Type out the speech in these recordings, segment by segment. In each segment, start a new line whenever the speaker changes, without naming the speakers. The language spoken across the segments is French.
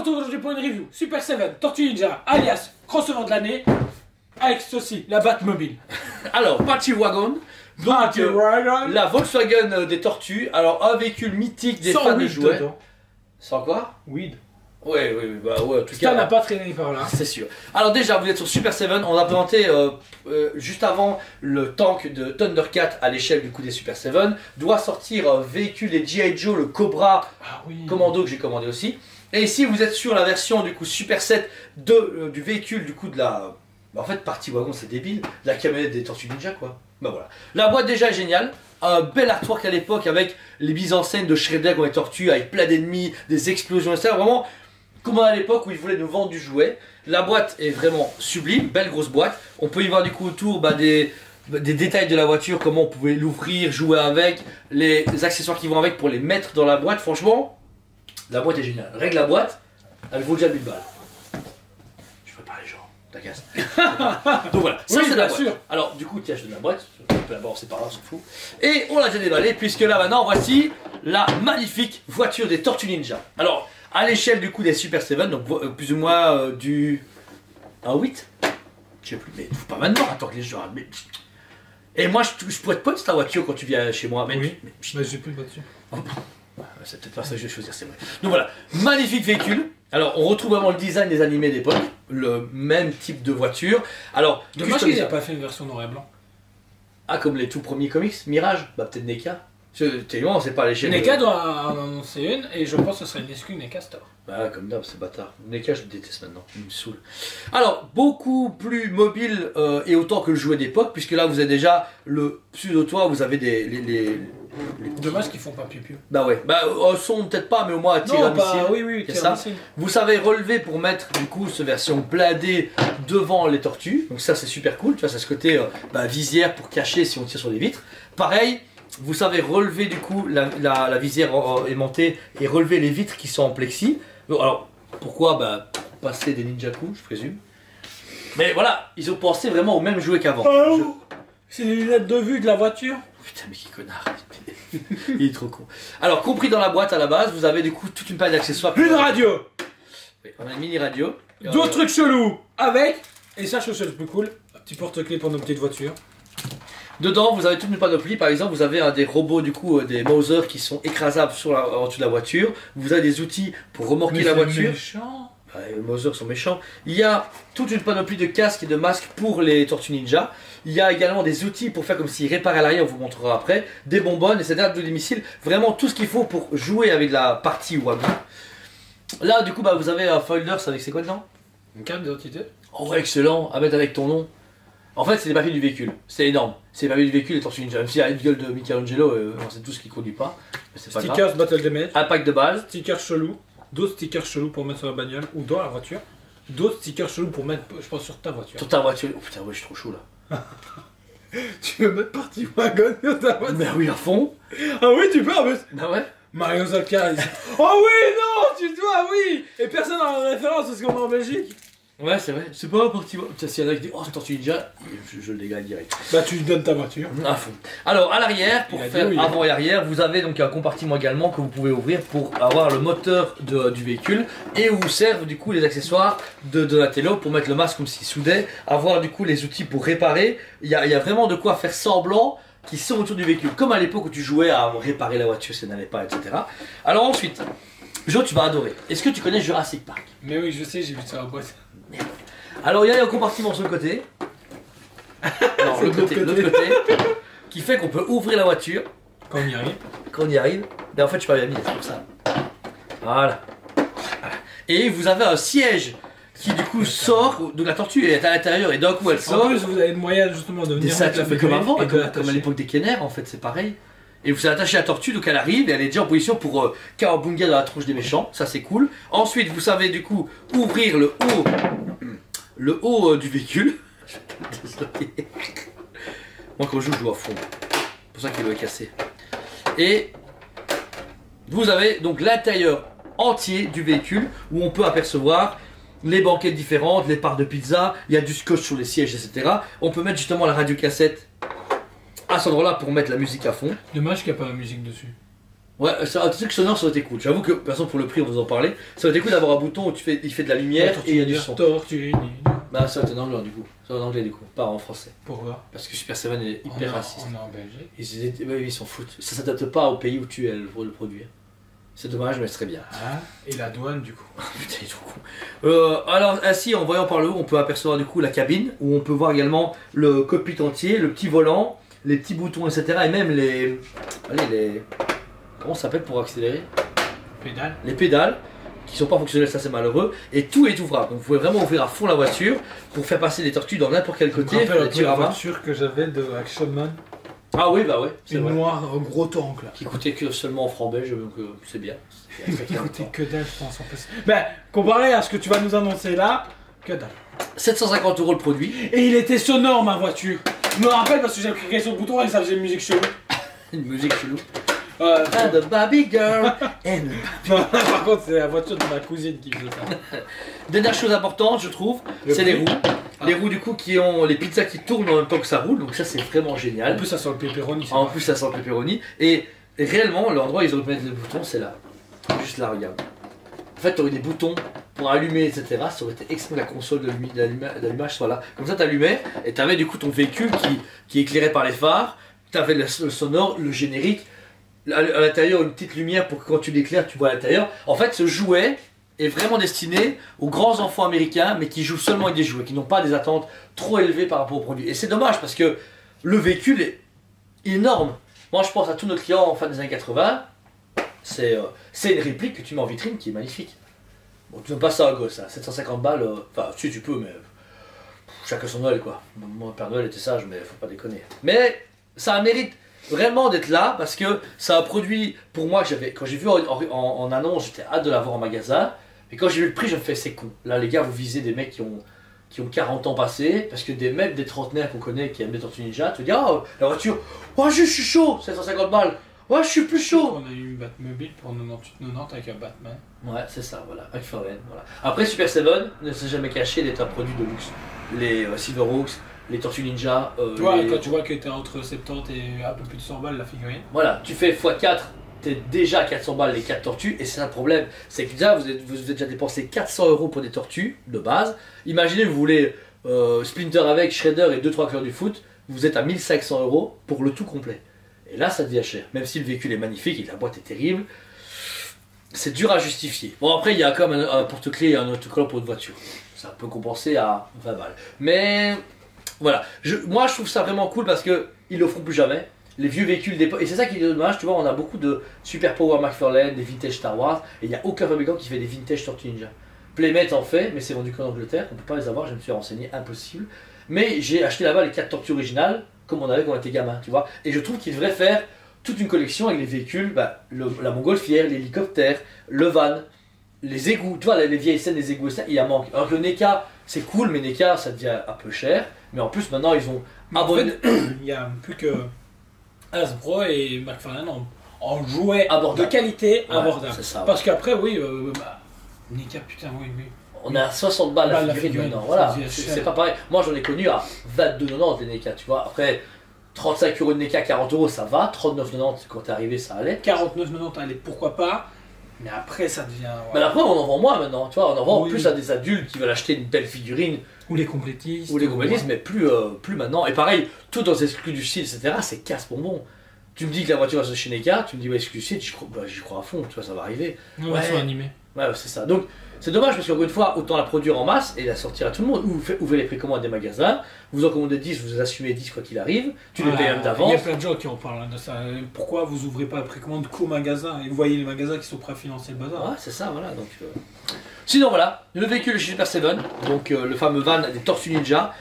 retrouve aujourd'hui pour une review Super 7 Tortue Ninja alias crossover de l'année avec ceci, la Batmobile.
Alors, Patchy Wagon, donc la Volkswagen des tortues, alors un véhicule mythique des fans de jouets. Sans quoi?
Weed.
Ouais, bah ouais, en tout cas.
Ça n'a pas traîné par là.
C'est sûr. Alors déjà, vous êtes sur Super 7, on a présenté juste avant le tank de Thundercat à l'échelle du coup des Super 7, doit sortir un véhicule des G.I. Joe, le Cobra Commando que j'ai commandé aussi. Et ici, vous êtes sur la version du coup Super 7 du véhicule du coup de la... Bah, en fait, Party Wagon, c'est débile, de la camionnette des Tortues Ninja quoi. Bah voilà. La boîte déjà est géniale. Un bel artwork à l'époque avec les mises en scène de Shredder comme les tortues, avec plein d'ennemis, des explosions, etc. Vraiment, comme à l'époque où ils voulaient nous vendre du jouet. La boîte est vraiment sublime, belle grosse boîte. On peut y voir du coup autour des détails de la voiture, comment on pouvait l'ouvrir, jouer avec, les accessoires qui vont avec pour les mettre dans la boîte. Franchement, la boîte est géniale. Règle la boîte, elle vaut déjà 1000 balles. Je prépare les gens, ta casse. Donc voilà, ça
oui,
c'est la boîte.
sûr.
Alors du coup, tiens, je donne la boîte. On peut la balancer par là, on s'en fout. Et on l'a déjà déballé, puisque là maintenant, voici la magnifique voiture des Tortues Ninja. Alors, à l'échelle du coup des Super 7, donc plus ou moins du 1.8. Je sais plus, mais faut pas maintenant, attends que les gens... Mais... Et moi, je pourrais te prendre ta voiture quand tu viens chez moi. Mais,
oui, mais j'ai plus de voiture.
C'est peut-être pas ça que je vais choisir, c'est vrai. Donc voilà, magnifique véhicule. Alors, on retrouve vraiment le design des animés d'époque, le même type de voiture. Alors,
dommage qu'il n'a pas fait une version noir et blanc.
Ah, comme les tout premiers comics, Mirage, bah peut-être NECA. Tellement, on sait pas à l'échelle.
NECA doit en annoncer une, et je pense que ce serait une excuse NECA Store.
Bah comme d'hab, c'est bâtard. NECA, je le déteste maintenant, il me saoule. Alors, beaucoup plus mobile et autant que le jouet d'époque, puisque là vous avez déjà le pseudo-toit, vous avez
Dommage qu'ils font pas piou-piou.
Bah ouais, bah son peut-être pas, mais au moins tir à missile.
Oui,
c'est ça. Vous savez relever pour mettre du coup cette version blindée devant les tortues, donc ça c'est super cool, tu vois, ça ce côté visière pour cacher si on tire sur les vitres. Pareil. Vous savez relever du coup la visière aimantée et relever les vitres qui sont en plexi. Alors pourquoi? Bah pour passer des ninjaku, je présume. Mais voilà, ils ont pensé vraiment au même jouet qu'avant.
C'est les lunettes de vue de la voiture.
Putain mais qui connard. Il est trop con. Alors compris dans la boîte à la base, vous avez du coup toute une paille d'accessoires.
Une radio.
Oui, on a une mini radio.
D'autres trucs chelous avec, et ça je trouve ça le plus cool, un petit porte-clés pour nos petites voitures.
Dedans, vous avez toute une panoplie. Par exemple, vous avez des robots, du coup, des Mauser qui sont écrasables en dessous de la voiture. Vous avez des outils pour remorquer la voiture. Bah, les Mauser sont méchants. Il y a toute une panoplie de casques et de masques pour les Tortues Ninja. Il y a également des outils pour faire comme s'ils réparaient à l'arrière, on vous montrera après. Des bonbonnes, etc. Des missiles. Vraiment tout ce qu'il faut pour jouer avec la partie wagon. Là, du coup, bah, vous avez un folder, avec c'est quoi dedans?
Une carte d'identité.
Oh, excellent. À mettre avec ton nom. En fait, c'est les papiers du véhicule, c'est énorme. C'est les papiers du véhicule et Tortue Ninja. Même s'il y a une gueule de Michelangelo, on sait tout ce qu'il conduit pas.
Stickers Battle Damage.
Un pack de base.
Stickers chelous. D'autres stickers chelous pour mettre sur la bagnole ou dans la voiture. D'autres stickers chelous pour mettre, je pense, sur ta voiture.
Sur ta voiture. Oh putain, ouais, je suis trop chaud là.
Tu veux mettre Party Wagon sur ta voiture?
Ben oui, à fond.
Ah oui, tu peux, mais...
Ben ouais.
Mario Zalka. Oh oui, non, tu dois, oui. Et personne n'a la référence parce qu'on est en Belgique.
Ouais, c'est vrai, c'est pas un parti. S'il y en a qui disent, oh, c'est Tortue Ninja, je le dégage direct.
Bah, tu lui donnes ta voiture.
À fond. Alors, à l'arrière, pour faire avant et arrière, vous avez donc un compartiment également que vous pouvez ouvrir pour avoir le moteur du véhicule et où vous servent du coup les accessoires de Donatello pour mettre le masque comme s'il soudait, avoir du coup les outils pour réparer. Il y a vraiment de quoi faire semblant qui sont autour du véhicule, comme à l'époque où tu jouais à réparer la voiture si elle n'allait pas, etc. Alors ensuite, Jo, tu vas adorer. Est-ce que tu connais Jurassic Park?
Mais oui, je sais, j'ai vu ça en boîte.
Alors il y a un compartiment sur le côté. Non, l'autre côté. Qui fait qu'on peut ouvrir la voiture.
Quand on y arrive.
Quand on y arrive. Mais en fait je suis pas bien mis, c'est pour ça. Voilà. Et vous avez un siège qui du coup sort. Donc la tortue est à l'intérieur et d'un coup elle sort.
En plus vous avez le moyen justement de venir.
Ça tu fais comme avant, comme à l'époque des Kenner en fait, c'est pareil. Et vous avez attaché la tortue, donc elle arrive et elle est déjà en position pour Kawabunga dans la tronche des méchants, ça c'est cool. Ensuite vous savez du coup ouvrir le haut du véhicule. Moi quand je joue à fond, c'est pour ça qu'il doit être cassé. Et vous avez donc l'intérieur entier du véhicule où on peut apercevoir les banquettes différentes, les parts de pizza, il y a du scotch sur les sièges, etc. On peut mettre justement la radiocassette à cet endroit-là pour mettre la musique à fond.
Dommage qu'il n'y a pas la musique dessus.
Ouais, un truc sonore ça aurait été cool. J'avoue que, de toute façon, pour le prix, on vous en parlait. Ça aurait été cool d'avoir un bouton où il fait de la lumière et il y a du son. Bah, ça aurait été en anglais du coup. Ça en anglais du coup, pas en français.
Pourquoi?
Parce que Super Seven est hyper raciste.
On est en Belgique.
Ils s'en foutent. Ça s'adapte pas au pays où tu es pour le produire. C'est dommage, mais ce serait bien.
Ah, et la douane du coup.
Putain, il est trop con. Alors, ainsi, en voyant par le haut, on peut apercevoir du coup la cabine, où on peut voir également le cockpit entier, le petit volant, les petits boutons, etc. Et même les. Allez, les. Comment ça s'appelle pour accélérer?
Pédale.
Les pédales, qui sont pas fonctionnelles, ça c'est malheureux. Et tout est ouvrable. Donc vous pouvez vraiment ouvrir à fond la voiture pour faire passer des tortues dans n'importe quel côté.
Je me rappelle la voiture que j'avais de Action Man.
Ah oui, bah ouais.
C'est noir, un gros tank là.
Qui coûtait que seulement en francs belges, donc c'est bien.
Qui coûtait que dalle, je pense en plus. Ben, comparé à ce que tu vas nous annoncer là, que dalle.
750 € le produit.
Et il était sonore ma voiture. Je me rappelle parce que j'ai cliqué sur le bouton et ça faisait une musique chelou.
Une musique chelou.
And
the baby girl.
Non, par contre, c'est la voiture de ma cousine qui faisait ça.
Dernière chose importante, je trouve, c'est les roues. Les roues du coup qui ont les pizzas qui tournent en même temps que ça roule, donc ça c'est vraiment génial.
En plus ça sent le pepperoni.
En plus ça sent le pepperoni. Et réellement, l'endroit où ils auraient pu mettre les boutons, c'est là. Juste là, regarde. En fait, tu aurais des boutons pour allumer, etc. Ça aurait été exprès que la console d'allumage soit là. Comme ça, tu allumais et tu avais du coup ton véhicule qui est éclairé par les phares. Tu avais le sonore, le générique. À l'intérieur, une petite lumière pour que quand tu l'éclaires, tu vois à l'intérieur. En fait, ce jouet est vraiment destiné aux grands enfants américains, mais qui jouent seulement avec des jouets, qui n'ont pas des attentes trop élevées par rapport au produit. Et c'est dommage parce que le véhicule est énorme. Moi, je pense à tous nos clients en fin des années 80. C'est une réplique que tu mets en vitrine qui est magnifique. Bon, tu donnes pas ça à gosse, hein. 750 balles, enfin, si tu peux, mais chacun son Noël, quoi. Mon Père Noël était sage, mais faut pas déconner. Mais ça mérite vraiment d'être là parce que ça a produit pour moi que quand j'ai vu en annonce, j'étais hâte de l'avoir en magasin. Et quand j'ai vu le prix, je me fais c'est con. Là, les gars, vous visez des mecs qui ont 40 ans passés, parce que même des trentenaires qu'on connaît qui aiment les Tortues Ninja, tu te dis, oh, la voiture, oh, je suis chaud, 750 balles, ouais, je suis plus chaud.
On a eu une Batmobile pour 98-90 avec un Batman.
Ouais, c'est ça, voilà, McFarlane, voilà. Après, Super Seven ne s'est jamais caché d'être un produit de luxe. Les Silverhawks, les Tortues Ninja.
Quand tu vois que t'es entre 70 et un peu plus de 100 balles la figurine.
Voilà, tu fais x4. T'es déjà à 400 balles les 4 tortues, et c'est ça le problème, c'est que déjà vous avez déjà dépensé 400 € pour des tortues de base. Imaginez, vous voulez Splinter avec Shredder et 2-3 cœurs du foot, vous êtes à 1500 € pour le tout complet. Et là ça devient cher, même si le véhicule est magnifique et la boîte est terrible, c'est dur à justifier. Bon, après il y a quand même un porte-clés et un autocollant pour une voiture, ça peut compenser à 20 balles. Mais voilà, moi je trouve ça vraiment cool parce qu'ils le feront plus jamais. Les vieux véhicules d'époque, et c'est ça qui est dommage, tu vois, on a beaucoup de Super Power McFarlane, des vintage Star Wars, et il n'y a aucun fabricant qui fait des vintage Tortue Ninja. Playmate en fait, mais c'est vendu qu'en Angleterre, on ne peut pas les avoir, je me suis renseigné, impossible. Mais j'ai acheté là-bas les 4 tortues originales, comme on avait quand on était gamin, tu vois, et je trouve qu'ils devraient faire toute une collection avec les véhicules, la montgolfière, l'hélicoptère, le van, les égouts, tu vois, les vieilles scènes des égouts, il y en manque. Alors que le NECA, c'est cool, mais NECA, ça devient un peu cher, mais en plus maintenant ils ont abonné.
Il n'y a plus que Hasbro et McFarlane en jouets de qualité abordable.
Ça,
parce qu'après, oui, NECA, putain, oui.
On a 60 balles la figurine maintenant, voilà, c'est pas pareil. Moi j'en ai connu à 22,90 les NECA, tu vois. Après, 35 € de NECA, 40 € ça va, 39,90 quand t'es arrivé ça allait.
49,90 allez, pourquoi pas, mais après ça devient. Ouais.
Mais après on en vend moins maintenant, tu vois, on en vend plus à des adultes qui veulent acheter une belle figurine.
Ou les complétistes.
Mais plus maintenant. Et pareil, tout dans les exclus du site, etc., c'est casse-bonbon. Tu me dis que la voiture va se chez NECA, tu me dis ouais, exclus du site, j'y crois à fond, tu vois, ça va arriver.
Ouais, ils sont animés.
Ouais, c'est ça. Donc, c'est dommage parce qu'encore une fois, autant la produire en masse et la sortir à tout le monde. Ou ouvrez les précommandes des magasins, vous en commandez 10, vous assumez 10 quoi qu'il arrive, tu les payes même d'avance.
Il y a plein de gens qui en parlent de ça. Pourquoi vous ouvrez pas la précommande qu'au magasin et vous voyez les magasins qui sont prêts à financer le bazar.
Ouais, c'est ça, voilà. Donc, sinon, voilà, le véhicule chez Super Seven, donc le fameux van des Tortues Ninja,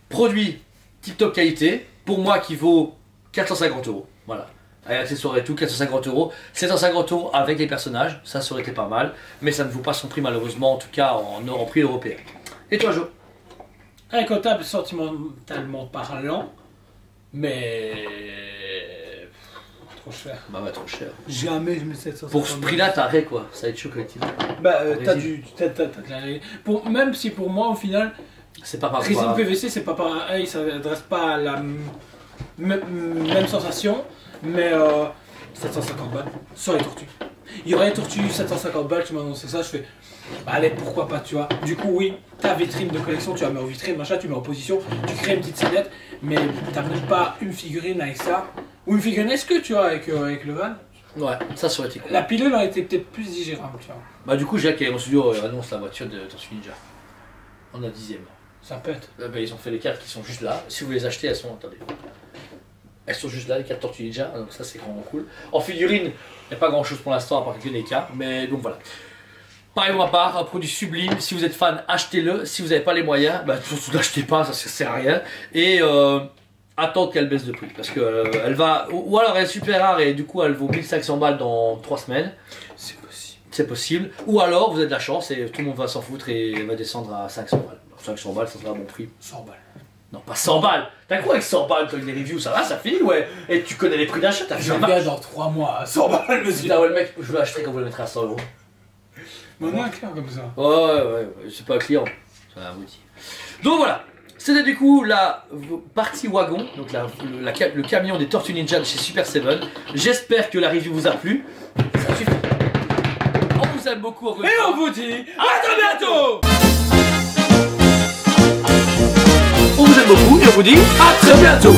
produit tip-top qualité, pour moi qui vaut 450 €. Voilà. Avec accessoires et tout, 450 €, 750 € avec les personnages, ça aurait été pas mal, mais ça ne vaut pas son prix malheureusement, en tout cas en prix européen. Et toi, Jo?
Incotable sentimentalement parlant, mais trop cher.
Bah ouais, trop cher.
Jamais je mets 750 €.
Pour ce prix-là, t'arrêtes quoi, ça va être chaud collectivement.
Même si pour moi au final,
c'est pas pareil.
résine PVC c'est pas pareil, ça n'adresse pas à la même sensation. Mais 750 balles sur les tortues. Il y aurait les tortues 750 balles, tu m'as annoncé ça, je fais bah allez, pourquoi pas, tu vois. Du coup, oui, ta vitrine de collection, tu la mets en vitrine, machin, tu mets en position, tu crées une petite scénette, mais t'as même pas une figurine avec ça. Ou une figurine, est-ce que tu vois, avec le van.
Ouais, ça aurait été cool.
La pilule aurait été peut-être plus digérable, tu vois.
Bah, du coup, Jacques et mon studio annonce la voiture de Tortue Ninja. On a 10ème.
Ça pète.
Bah, ils ont fait les cartes qui sont juste là. Si vous les achetez, elles sont. Attendez. Elles sont juste là, les cartes Tortue Ninja, donc ça c'est vraiment cool. En figurine, il n'y a pas grand chose pour l'instant à part quelques NECA, mais donc voilà. Pareil pour ma part, un produit sublime, si vous êtes fan, achetez-le. Si vous n'avez pas les moyens, bah surtout l'achetez pas, ça sert à rien. Et attendre qu'elle baisse de prix, parce que elle va. Ou alors elle est super rare et du coup elle vaut 1500 balles dans 3 semaines.
C'est possible.
C'est possible. Ou alors vous avez de la chance et tout le monde va s'en foutre et elle va descendre à 500 balles. 500 balles, ça sera un bon prix.
100 balles.
Non, pas 100 balles. T'as quoi avec 100 balles, toi, les reviews, ça va, ça file, ouais. Et tu connais les prix d'achat, t'as
Je viens dans 3 mois à 100 balles, monsieur.
Putain, ouais, le mec, je vais l'acheter quand vous le mettrez à 100 euros.
Mais on a un client comme ça.
Ouais, c'est pas un client, c'est un outil. Donc voilà, c'était du coup la partie wagon, donc le camion des Tortues Ninja de chez Super 7. J'espère que la review vous a plu. Ça suffit. On vous aime beaucoup.
Et on vous dit à très bientôt.
On vous aime beaucoup et on vous dit à très bientôt.